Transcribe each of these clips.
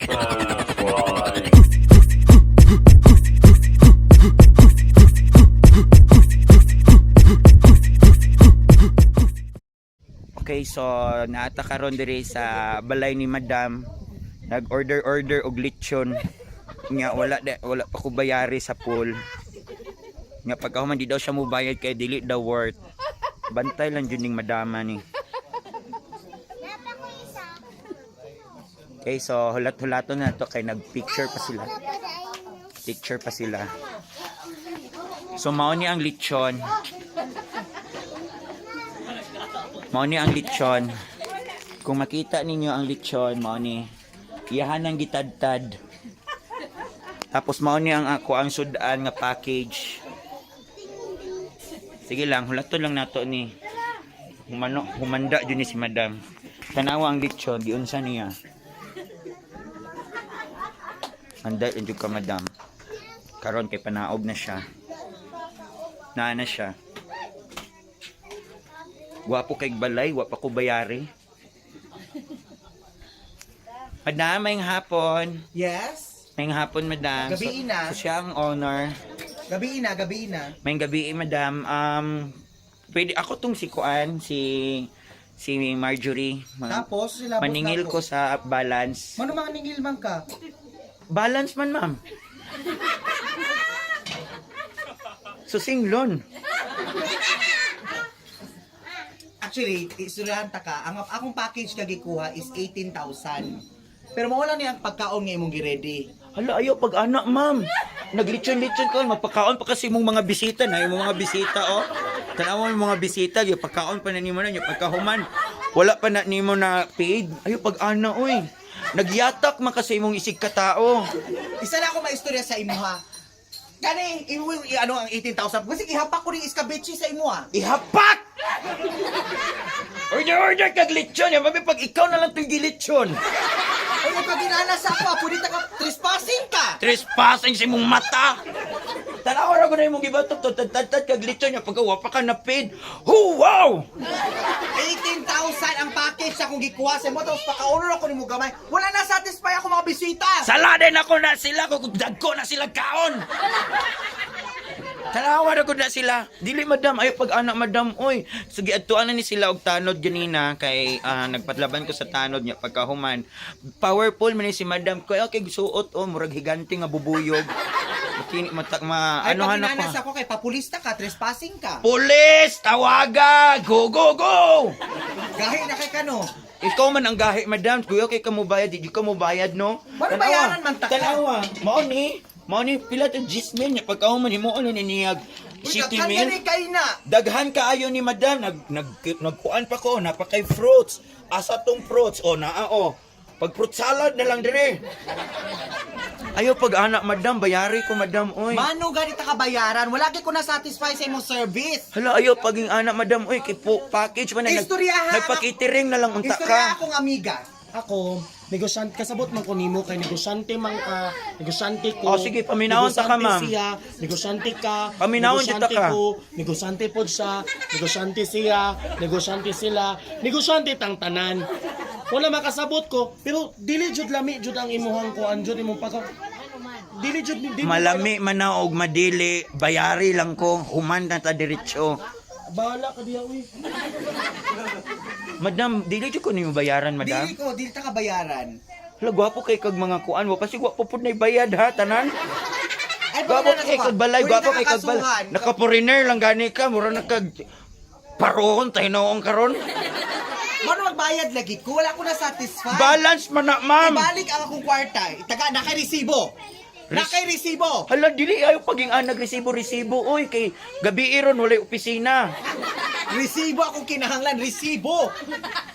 Okay, so naata karon diri sa balay ni Madam. Nag-order og lechon. Nga wala pa ko bayari sa pool. Nga pagkahuman di daw siya mo bayad kay dili daw worth. Bantay lang jud ning madama ni. Okay, so hulat-hulaton na to kay nag-picture pa sila. Picture pa sila. So mao ni ang lechon. Mao ni ang lechon. Kung makita ninyo ang lechon, mao ni iyahan ang gitadtad. Tapos mao ni ang ako ang sudan nga package. Sige lang, hulaton lang nato ni. Humanda jud ni si Madam. Tanawa ang lechon, giunsa niya. Handa jud ka Madam. Karon kay panaog na siya. Naa na siya. Wapo kay balay, wa pa ko bayari. Madam, mayong hapon. Yes? Mayong hapon, Madam. Gabi na. So siya ang owner. Gabi na. Mayong gabi, Madam. Pwede ako tong si Kuan, si Marjorie. Tapos, sila Maningil ko sa balance. Mano mga ningil man ka? Balance man, ma'am. So singlon. Actually, istoryahan ta ka, ang akong package ka gikuha is 18,000. Pero mawala niya ang pagkaon nga imong gi-ready. Hala, ayaw pag anak, ma'am. Naglitsyon-litsyon ko, magpakaon pa kasi mong mga bisita na, yung mga bisita, oh. Tanawa mo mga bisita, yung pagkaon pa na nimo na, yung pagkahuman. Wala pa na nimo na paid. Ayaw pag anak, oy. Nagyatak man kasi imong isig katao. Isa na ako maistorya sa imo ha. Kani, ano ang 18,000? Kasi ihapak ko rin iskabechi sa imo ha. Ihapak! Order kag lechon, yan mami pag ikaw na lang itong gilitsyon. Ay, pag inanas ako, pwede ka trespassing ka. Trespassing sa imong mata. Tanawa na ko na imong gibatok to, tad kag lechon, yan pagkawa pa ka na paid. Wow! 18,000 ang package sa akong gikuha sa mo, tapos pakaunod ako ni mo gamay. Wala na satisfy ako mga bisita. Saladin ako na sila, kung dagko na sila kaon. Tanawa na ko na sila. Dili Madam, ayo pag anak Madam, oy. Sige adtuan na ni sila og tanod ganina kay nagpatlaban ko sa tanod niya pagkahuman. Powerful man ni si Madam. Kaya okay suot murag higante nga bubuyog. Kini matak Ay, anuhan pag na inanas pa. ako kay papulista ka, trespassing ka. Pulis, tawaga! Go go go! Gahi na kay kano. Ikaw man ang gahi, Madam. Kuya kay ka mo bayad, di ka mo bayad, no? Ano bayaran man ta ka? Tanawa. Mao ni pila ta gismen niya pagkahuman himo ni niyag city Uy, meal. kay na. Daghan kaayo ni Madam, nagkuan pa ko, napakay fruits. Asa tong fruits? O naa o. Pag fruit salad na lang dire. Ayo pag anak Madam, bayari ko Madam oy. Mano ganito ka bayaran? Wala gyud ko na satisfy sa imong service. Hala ayo paging anak Madam oy kay package man na Istoryahan nagpakitering na lang unta Istorya ka. akong amiga. Ako, negosyante kasabot man ko nimo kay negosyante man ka, negosyante ko. O, sige, paminawon ta ka, ma'am. Siya, negosyante ka. Paminawon negosyante kita ka. ko, negosyante pod siya, negosyante siya, negosyante sila, negosyante tang tanan. Wala makasabot ko, pero dili jud lami jud ang imuhang kuan jud imong pagka. Dili jud Malami man na og madili, bayari lang ko, human na ta diretso. Bahala ka diya uy. Madam, dili jud ko nimo bayaran, Madam. Dili ta ka bayaran. Hala, gwapo kay kag mga kuan mo. Kasi gwapo po na bayad ha, tanan. Ay, Gwapo na kay kag balay, gwapo kay kag balay. nakakasuhan. Naka-foreigner lang gani ka, mura na kag paroon, tayo noong karon. Mano magbayad lagi ko, wala ko na satisfy. Balance man na, ma'am. Ibalik ang akong kwarta. Itaga na kay resibo. Na kay resibo. Hala, dili ayo paging nagresibo-resibo. Uy, kay gabi iron, walay opisina. Resibo akong kinahanglan, resibo.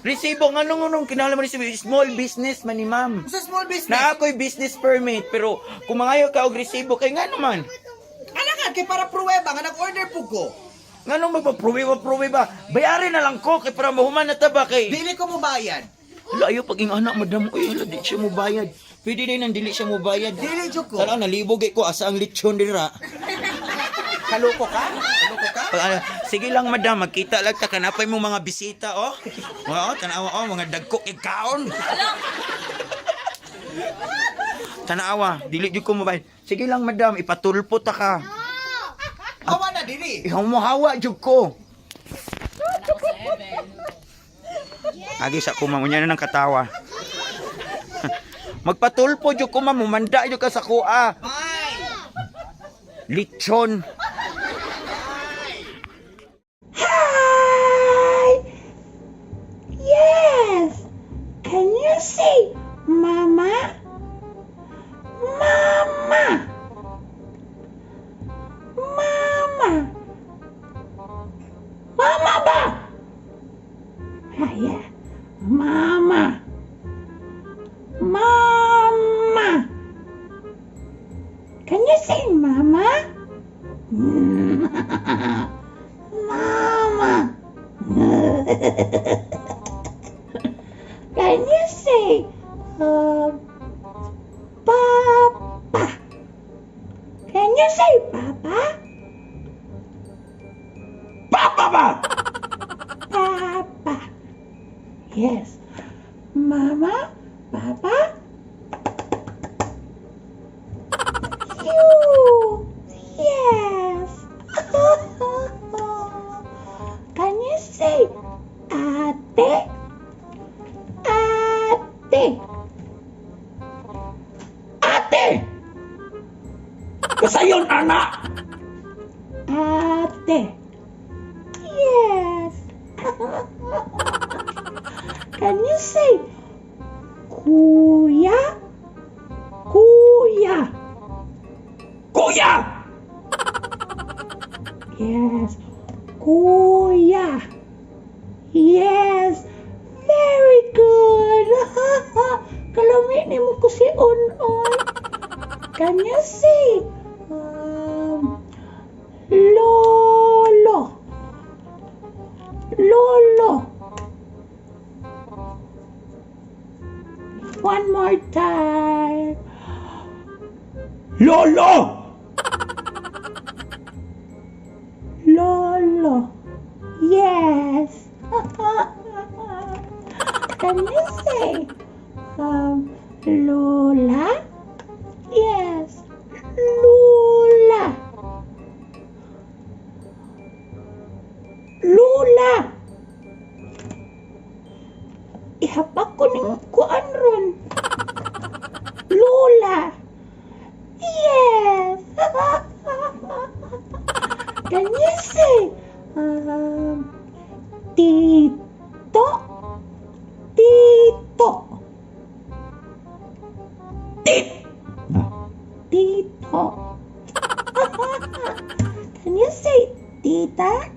Resibo, nga nung kinahanglan mo resibo, small business man ni ma'am. Sa small business. Na ako'y business permit, pero kung mangayo ka og resibo, kay nga naman. Anak kay para pruweba nga nag-order po ko. Nga nung magpa-pruwe ba? Bayarin na lang ko, kay para mahuman na taba kay. Dili ko mo bayad. Hala, ayaw pag anak, Madam. Uy, hala, di siya mo bayad. Pwede din ang dili siya mo bayad. Dili jud ko. Tala, nalibog ko asa ang lechon dira. Kaloko ka? Kaloko ka? Sige lang, Madam, magkita lang ta kanapay mo mga bisita, oh. Oo, tanawa, oh, mga dagkok ikaon. tanawa, dili jud ko mobile. Sige lang madam, ipatulpo ta ka. Hawa na dili. Ihaw mo hawa jud ko. Agi sa ko ma'am, unya na nang katawa. Magpatulpo jud ko ma'am, mumanda jud ka sa kuha. Bye. Lechon. Yes! Can you say Mama? Mama! Mama! Mama ba? Ah, yeah. Mama! Mama! Can you say Mama? Mama! Can you say Papa? Can you say Papa? Papa ba? Papa. Yes. Mama? Papa? You. Yes. Can you say Ate? Ate. Ate! Kasayon, anak! Ate. Yes. Can you say Kuya? Kuya. Kuya! Yes. Kuya. Yes. Very good. Kalami ni mo ko si Unoy. Can you say Lolo? Lolo. One more time. Lolo! Lolo. Yes. Can you say Lola? Yes. Lula. Lula. Ihapak ko ng kuan ron. Lula. Yes. Can you say Tito? Tito. Tito. Can you say Tita?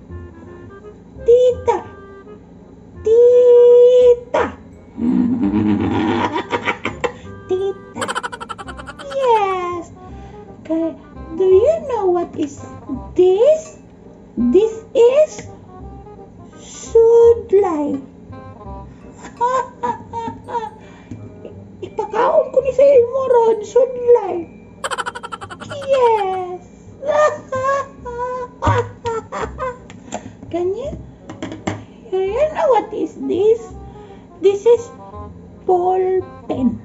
Tita. Tita. Tita. Yes. Okay. Do you know what is this? This is sudlay. Ipakaon ko ni sa imo ron, sudlay. Yes. Can you know what is this? This is ball pen.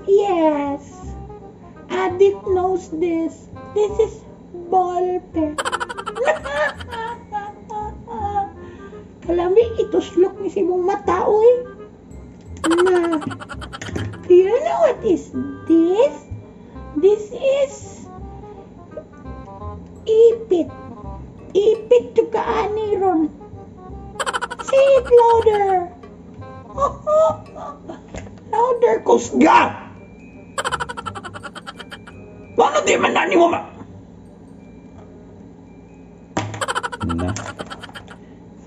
Yes. Adik knows this. This is ball pen. Kalami, ituslok ni si mong mata, oy. Na. Do you know what is this? This is ipit. Ipit to kaani ron. Say it louder. Louder, Kusga! Paano di man nani mo ma...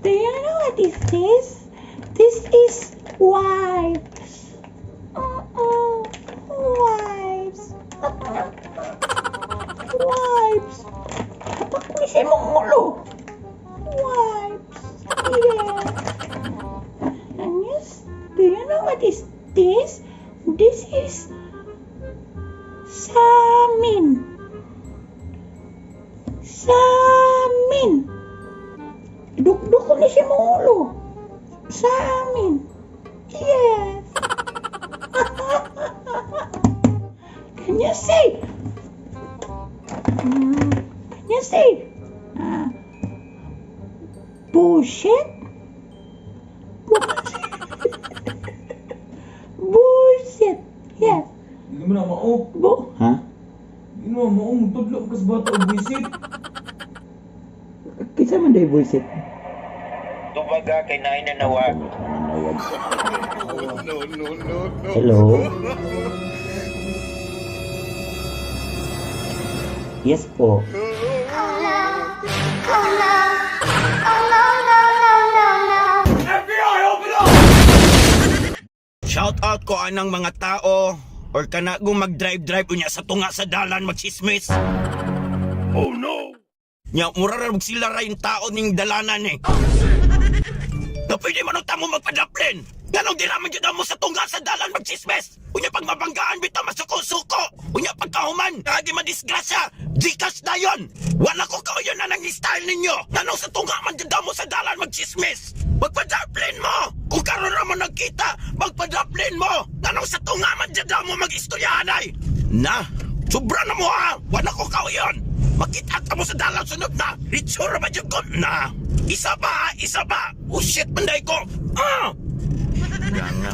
Do you know what is this? This is wipes. Wipes. Wipes. Kapag may siya mong ulo. Wipes. Yes. And yes, do you know what is this? This is samin. Samin. Duk-duk ko na siya mong ulo. Samin. Yes. Bullshit? Bullshit. Yes. Hindi mo na mao. Ha? Hindi mo na mao. Magtudlo ka sa bata o buisit. Kisa man day bullshit. Tubaga kay naay na nawa. Hello? Yes po. Shout out ko anang mga tao or kanagong mag-drive unya sa tunga sa dalan magsismis. Oh no! Nya mura ra sila ra yung tao ning dalanan eh. Na pwede man mo magpadaplin. Ganong di naman yun mo sa tunga sa dalan magsismis. Unya pag mabanggaan bitaw masuko-suko. Unya pagkahuman, agi madisgrasya. Gcash na yun. Wala ko kauyo na nang style ninyo. Ganong sa tunga man yun mo sa dalan magsismis. Magpadaplin mo. Kung karon ra mo nagkita, magpadaplin mo. Ganong sa tunga man dyan mo mag-istoryahanay. Na, sobra na mo ha. Wala ko kauyon. Makita ka mo sa dalan sunod na. Ritsura ba dyan ko? Na, isa ba? Oh shit, manday ko. Ah! Gana.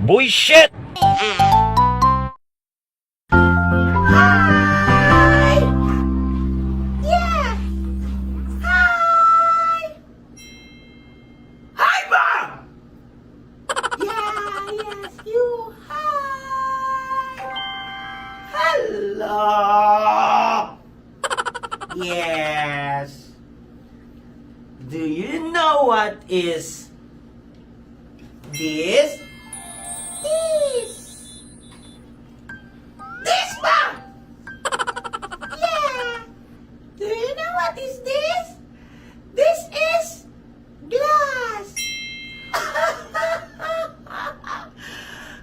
Bullshit! Hi ba? Yes, you Hello! Yes. Do you know what is this? This ba? Yeah. Do you know what is this? This is glass.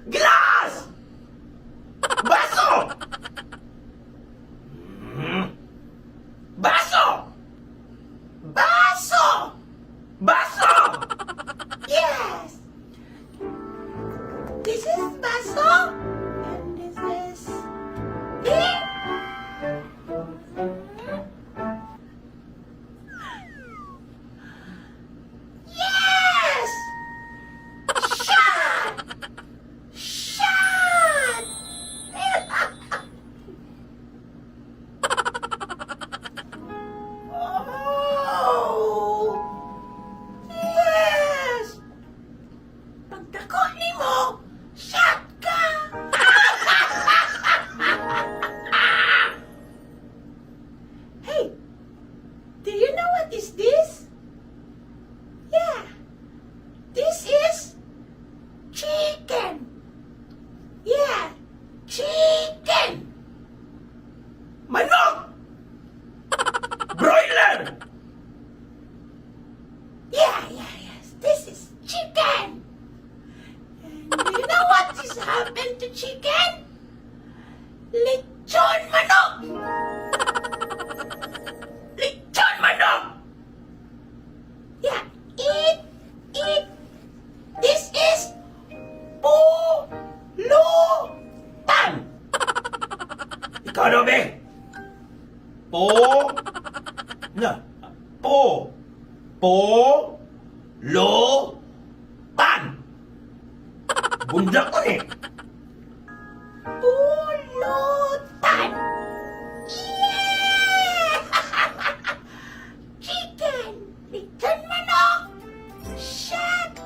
Glass! Baso! Baso! Baso! Baso! Yes. This is baso. And this is tea. Yes. Shut. Shut. Oh. Yes. Pagdako nimo, shut ka. Hey, do you know what is this? Yeah, this is chicken. Yeah, chicken. Manok! Broiler! Yes, this is chicken. And do you know what has happened to chicken? Lechon manok. Lechon manok! Yeah, eat. This is pulutan. Ikaw na, be? Lo-tan! Bunda ko eh! Pulutan. Yeah! Chicken. Lechon manok. Shut.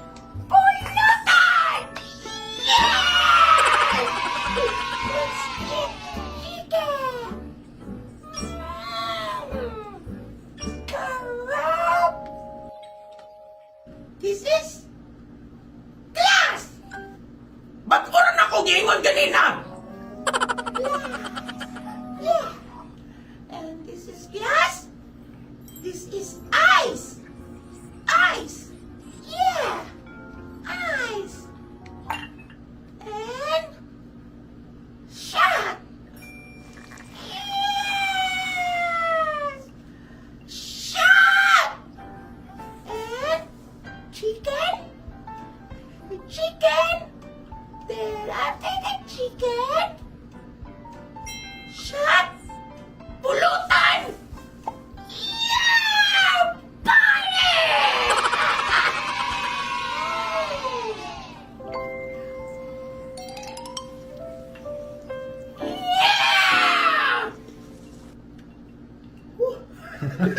Pulutan. Yeah! Let's eat chicken. Corrupt. This is glass. Ba't ko rin ako gingon kanina? Yeah. And this is glass. This is ice. Ice. Yeah. Ice. And shut. Yes. Shut. And chicken. Chicken. Then after the chicken,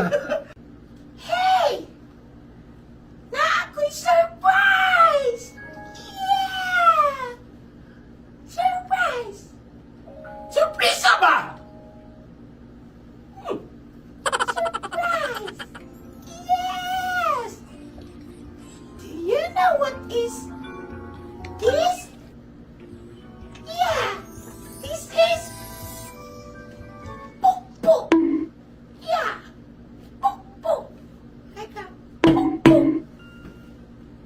Hey! Na ako'y surprise! Yeah! Surprise! Surpresa ba? Surprise! Yes! Do you know what is this? Yeah! This is Pukpuk! Yeah! Pukpuk! Like a Pukpuk!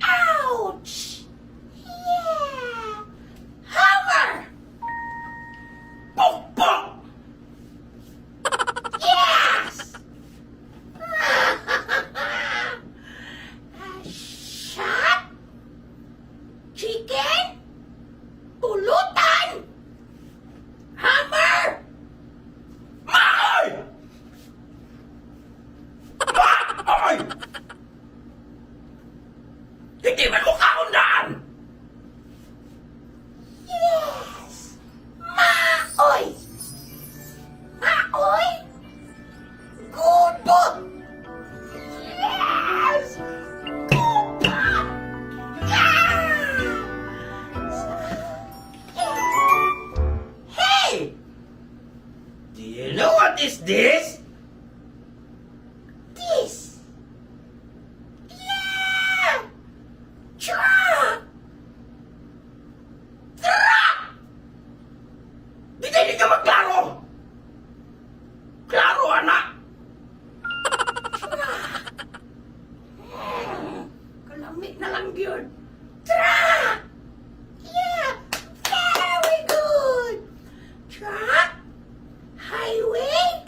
Ouch! Yeah! Hammer! Pukpuk! Yes! A shot? Chicken? Pulutan! Hammer! Maoy! Maoy! Hindi man mo kaundaan! Yes! Maoy! Maoy! Gubo! Yes! Gubo! Hey! Do you know what is this? This? Yeah! Truck! Truck! Hindi ka magklaro! Klaro, anak! Truck! Kalamit na lang yun. Truck! Yeah! Very good! Truck? Highway?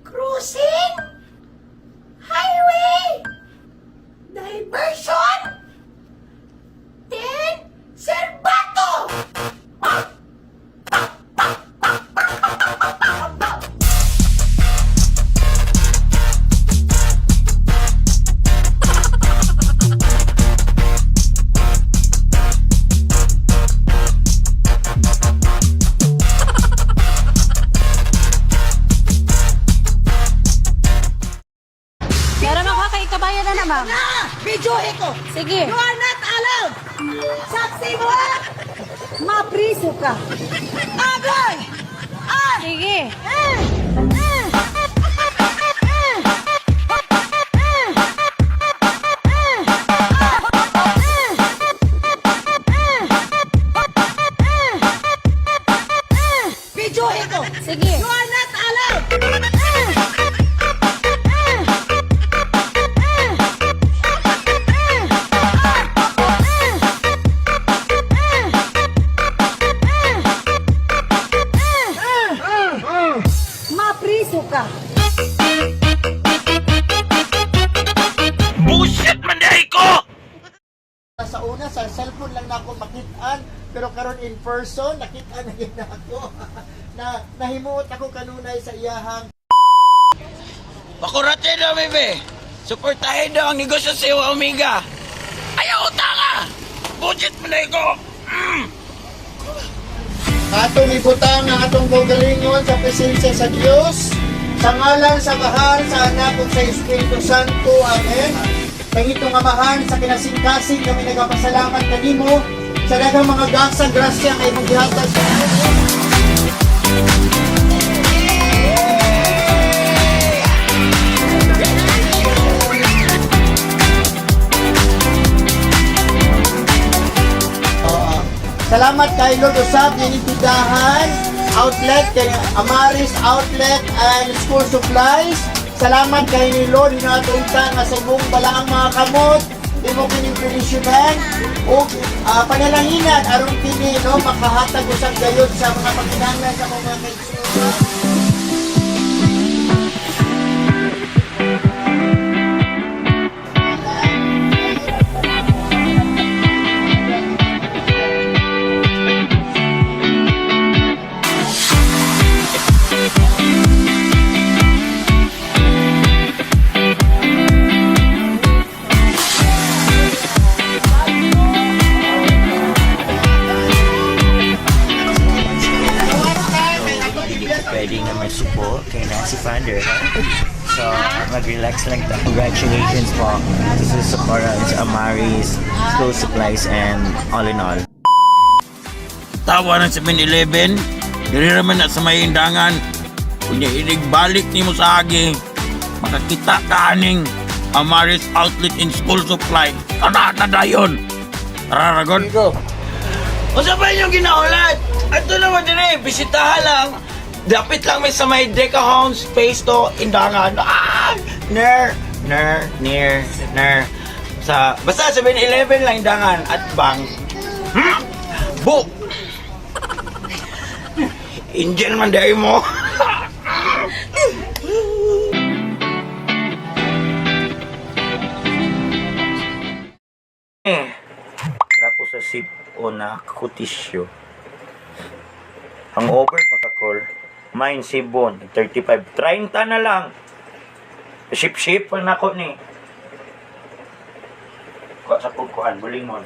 Cruising? Highway? Diversion? Then, serbato! Meron ako kay kabayan na naman. Videohe ko! Sige. You are not allowed! Saksi mo ha! Mapriso ka! Agay! Ah! Sige. Videohe ko! Sige. You are not allowed! Mapriso ka! Bullshit man dahil ko! Sa una, sa cellphone lang na ako makitaan, pero karon in person, nakita na yun ako. Nahimuot ako kanunay sa iyahang. Pakurate daw, bebe. Suportahin daw ang negosyo sa Omega. Ayaw utanga! Bullshit man dahil ko! Atong ibutang ang atong kaugalingon sa presensya sa Dios, sa ngalan sa Bahal, sa Anak ug sa Espiritu Santo. Amen. Pangitong amahan sa kinasingkasing kami nagapasalamat kanimo sa daghang mga gasa grasya kay imong gihatag sa amin. Salamat kay Lord usab yung tindahan, outlet, kay Amaris Outlet and School Supplies. Salamat kay ni Lord hinatulta nga sa imong balaang mga kamot, imo kining perisyonan o panalanginan aron kini no makahatag usab gayud sa mga pagkinahanglan sa mga kaigsuonan. Pwede mag-relax lang ta. Congratulations po. This is Sephora, it's Amaris, School Supplies, and all in all. Tawa ng 7-Eleven, diri naman na sa may indangan. Kunya balik ni mo sa agi, makakita ka aning Amaris Outlet in School Supply. Tana dayon. Tara, Ragon. O sa ba yung ginaulat? Ito naman din bisitahan lang. Dapit lang may sa may Decahome Space to indangan. Near. Basta 7-Eleven lang indangan at bang. Book! Angel man dahil mo. Tapos sa sip o na kutisyo. Ang over pakakol, mine sibon, 35. 30 na lang. Ship pa na ko ni. Kuha sa pagkuhan, bulingon.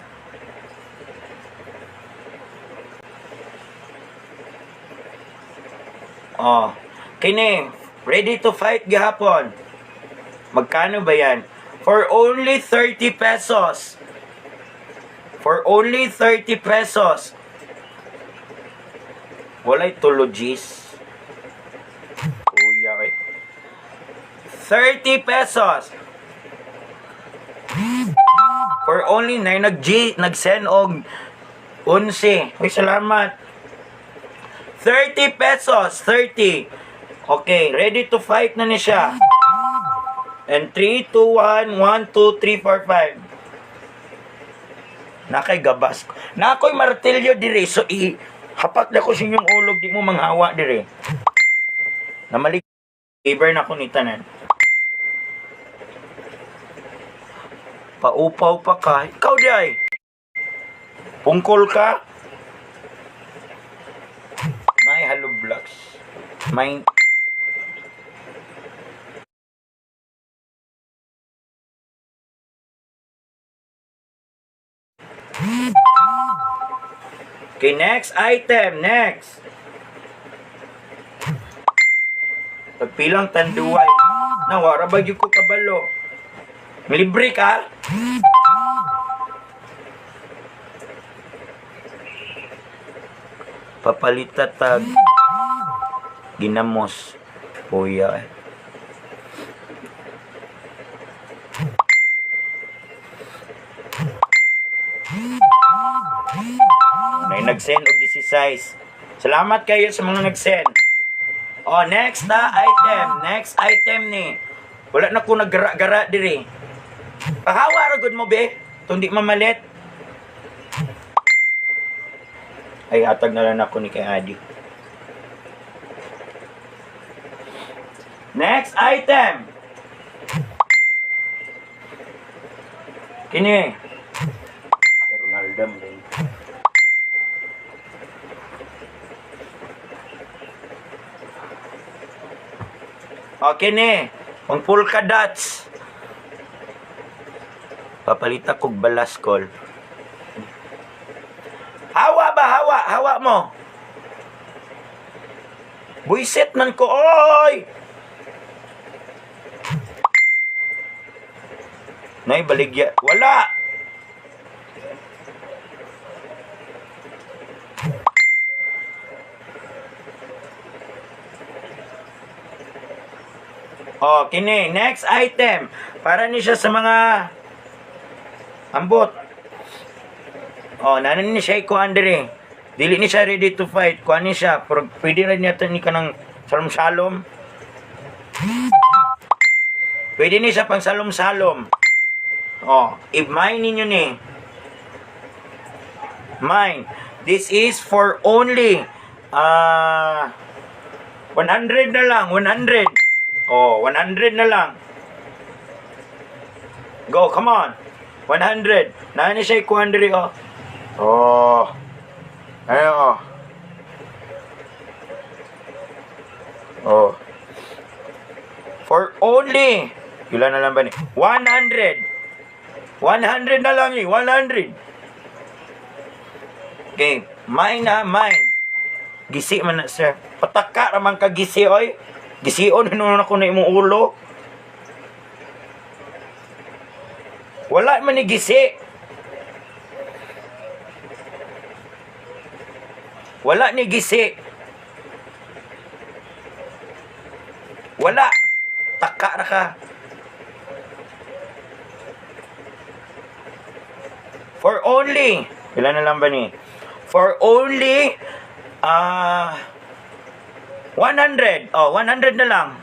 Oh, kini, ready to fight gihapon. Magkano ba yan? For only 30 pesos. For only 30 pesos. Walay tulogis. Kuya kay. 30 pesos. For only nag-send og 11. Uy, salamat. 30 pesos. 30. Okay, ready to fight na ni siya. And 3, 2, 1, 1, 2, 3, 4, 5. Nakay gabas ko. Nakoy martilyo dire. So, hapak na ko sa inyong ulog. Di mo manghawa dire. Namalik. Giver na ko ni tanan. Paupaw pa ka. Ikaw di ay. Pungkol ka. May halo blocks. May... Okay, next item. Next. Pagpilang tanduay. Nawara ba yung ko kabalo? Libre ka? Papalita tag ginamos. Puya. May nag-send og 16. Salamat kayo sa mga nag-send. Oh, next na item. Next item ni. Wala na ko naggara-gara diri. Pahawa ra gud mo be. Tundi mamalit. Ay hatag na lang ako ni kay Adi. Next item. Kini. Ronaldo din. Okay ni. Ang polka dots. Papalita kog balaskol. Hawa ba? Hawa mo. Buisit man ko, oy! Nay, baligya. Wala! Oh, kini. Next item. Para ni siya sa mga ambot. Oh, nanan ni siya ikuan diri. Dili ni siya ready to fight. Kuan ni siya. Pero pwede rin niya ni ka ng salom-salom. Pwede ni siya pang salom-salom. Oh, i-mine ninyo ni. Mine. This is for only 100 na lang. 100. Oh, 100 na lang. Go, come on. 100. Nani siya ikuan diri, oh. Oh. Ayo. Oh. For only, ilan na lang ba ni? 100. 100 na lang ni, 100. Okay, mine na, mine. Gisi man na, sir. Pataka raman ka gisi, oy. Gision, hinunod ako na imong ulo. Wala man ni gisi. Wala ni gisi. Wala. Taka ra ka. For only, ilan na lang ba ni? For only 100. Oh, 100 na lang.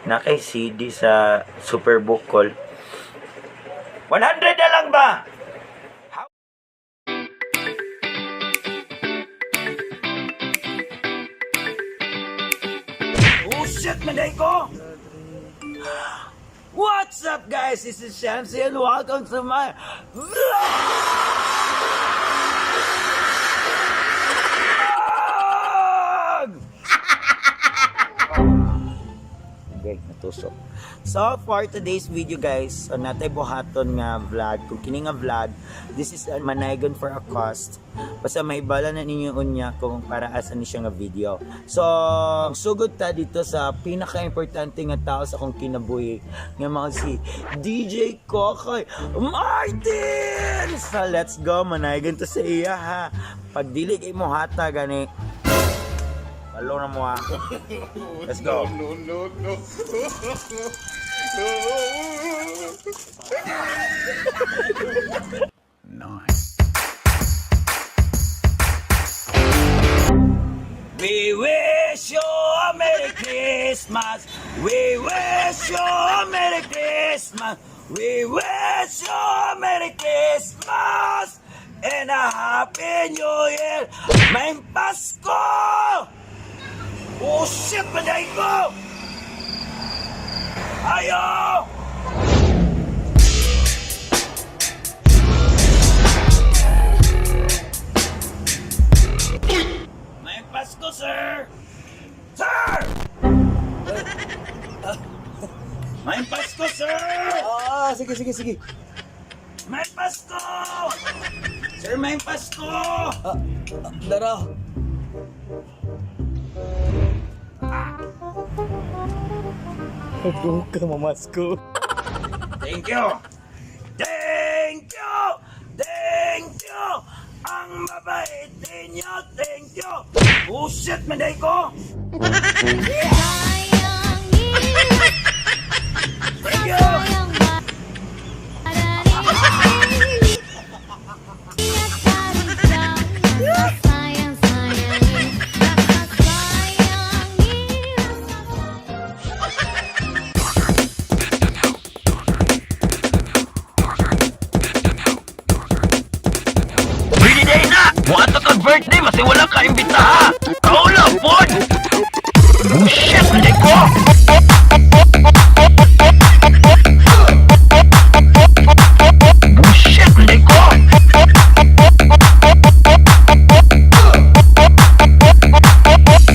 Na kay CD sa Superbook Call. 100 na lang ba? Oh shit, manday ko! What's up guys? This is Shamsi and welcome to my vlog! Okay, natusok. So, for today's video guys, so natay buhaton nga vlog. Kung kini nga vlog, this is managon for a cost. Basta may bala na ninyo unya kung para asa ni siya nga video. So, sugod ta dito sa pinaka-importante nga tao sa akong kinabuhi nga mga si DJ Kokoy Martin! So, let's go, managon to sa iya ha. Pag dili kay mo hata gani, palo na mo ha. Let's go. Nice. We wish you a Merry Christmas. We wish you a Merry Christmas. We wish you a Merry Christmas and a Happy New Year. May Pasko! Oh shit, maday ko! Ayo! May Pasko, sir! Sir! May Pasko, sir! Sige. May Pasko! Sir, may Pasko! Dara. Huwag ka mamasko. Thank you! Thank you! Thank you! Ang mabait ninyo! Thank you! Oh shit, manday ko! Thank you! Birthday na! Buhat ka birthday, masi wala ka imbita ha! Kaula, pod! Bullshit, hindi ko! Bullshit, hindi ko!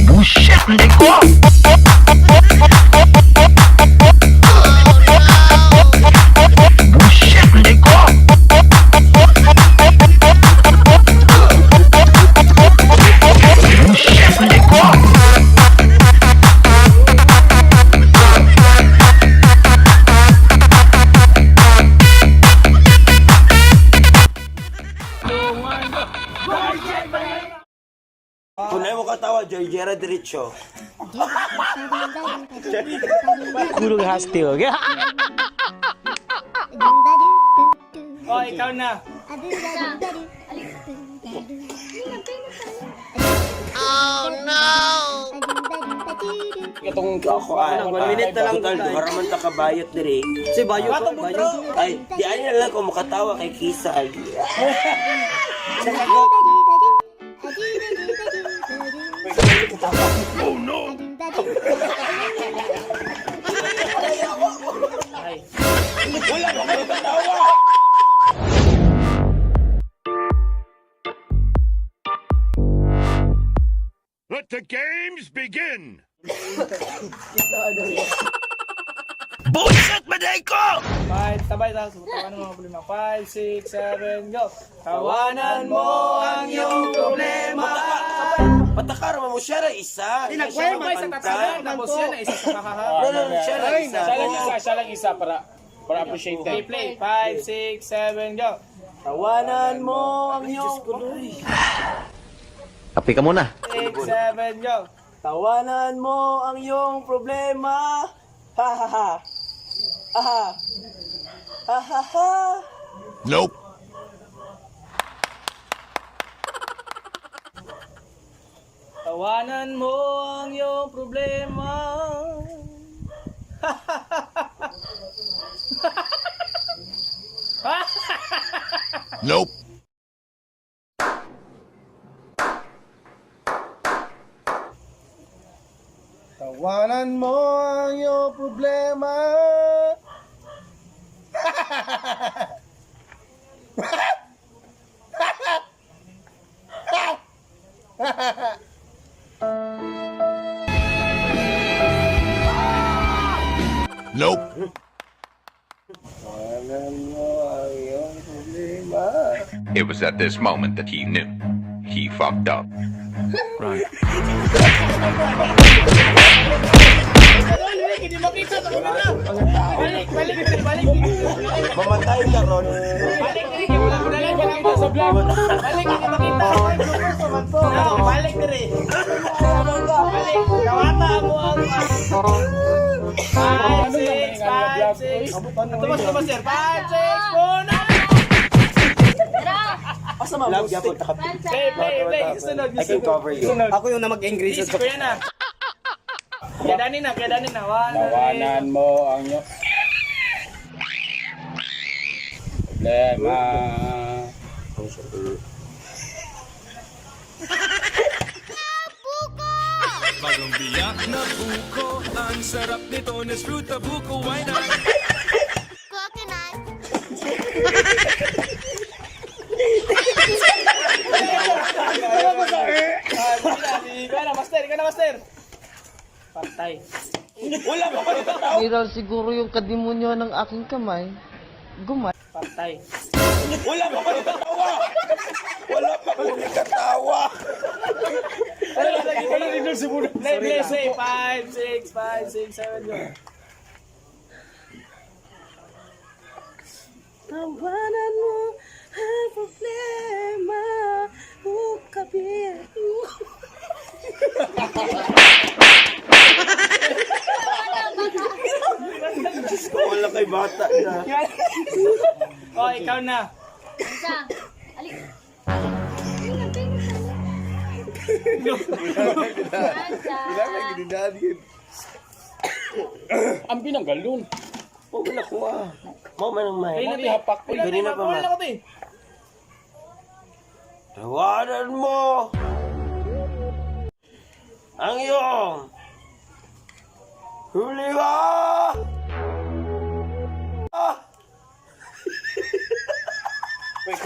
Bullshit, hindi ko! Bullshit, hindi ko! Bullshit, hindi ko! Kunay mo katawa, Georgera Diretso. Kurang hasti, okay? Oh, ikaw na. Itong kakuan. 1 minute na lang. Para man takabayot diri. Si Bayo ko. Ay, di ay na lang ko makatawa kay Kisag. Oh no! Wala ko kayo katawa! Let the games begin! Bullshit, maday ko! 5, sabay tayo. Tawanan mo ang problema. 5, 6, 7, go. Tawanan mo ang iyong problema. Patakara mo siya na isa. Inagway mo sa tatagan tapos yan isa sa kakahaba. Siya na isa. Siya lang isa para appreciate them. Play 5, 6, 7, go. Tawanan mo ang iyong... Kape ka muna. 6, 7, go. Tawanan mo ang iyong problema. Ha ha ha. Aha. Ha ha ha. Nope. Tawanan mo ang iyong problema. Nope. Tawanan mo ang iyong problema. Nope. It was at this moment that he knew. He fucked up. Hindi makita sa kamera. Balik. Mamatay ka ron. Balik makita sa vlog. Balik makita. Balik dire. Balik. Kawata mo ang 5, 6, 5, 6. Tumas sir. 5, 6, muna. Asa mamog yapon ta kapit. Play. Sunod. I can cover you. Ako yung na mag-angry Easy sa ko yan ah. Kaya danin na. Tawanan mo ang iyong problema. Bagong biyak na buko, ang sarap nito na fruit na buko, why not? Ikaw na, master. Patay. Viral siguro yung kadimonyo ng aking kamay. Gumay. Patay. Wala pa ko nakatawa. Play. 5, 6, 7, go. Tawanan mo ang problema. Kape. Wala kay bata na. Oh, ikaw na. Ang binanggalon. Oh, wala ko ah. Mau man ang may. Play na, hapak ko. Gani na pa man. Wala ko, te. Tawanan mo ang iyong huliha. Wait,